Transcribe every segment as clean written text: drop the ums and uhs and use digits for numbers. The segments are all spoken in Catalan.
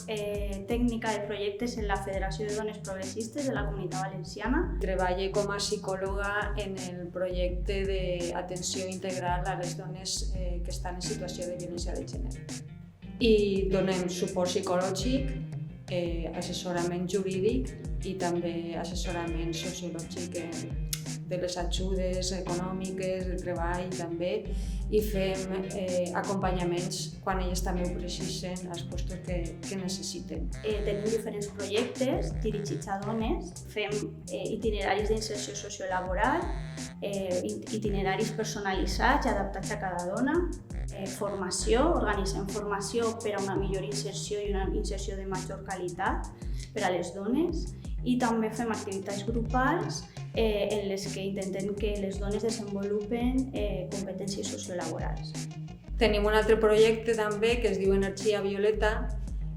tècnica de projectes en la Federació de Dones Progressistes de la Comunitat Valenciana. Treballo com a psicòloga en el projecte d'atenció integral a les dones que estan en situació de violència de gènere. I donem suport psicològic, assessorament jurídic i també assessorament sociològic de les ajudes econòmiques, de treball també, i fem acompanyaments quan elles també ho precisen als llocs que necessiten. Tenim diferents projectes dirigits a dones, fem itineraris d'inserció sociolaboral, itineraris personalitzats i adaptats a cada dona, formació, organitzem formació per a una millor inserció i una inserció de major qualitat per a les dones, i també fem activitats grupals en les que intentem que les dones desenvolupen competències sociolaborals. Tenim un altre projecte també que es diu Energia Violeta,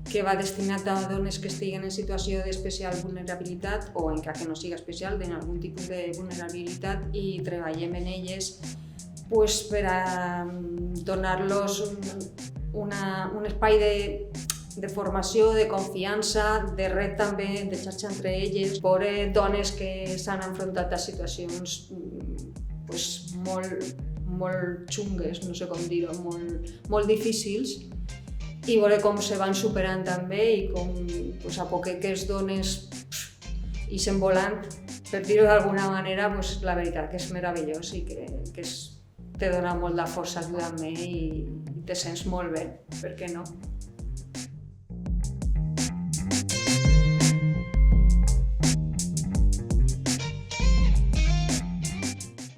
que va destinat a dones que estiguen en situació d'especial vulnerabilitat o encara que no siga especial, en algun tipus de vulnerabilitat, i treballem en elles per a donar-los un espai de formació, de confiança, de red també, de xarxa entre elles, per dones que s'han enfrontat a situacions molt xungues, no sé com dir-ho, molt difícils, i veure com se van superant també i com a poc que es dones ixen volant, per dir-ho d'alguna manera, la veritat que és meravellós i que te dona molt de força ajudant-me i te sents molt bé, per què no?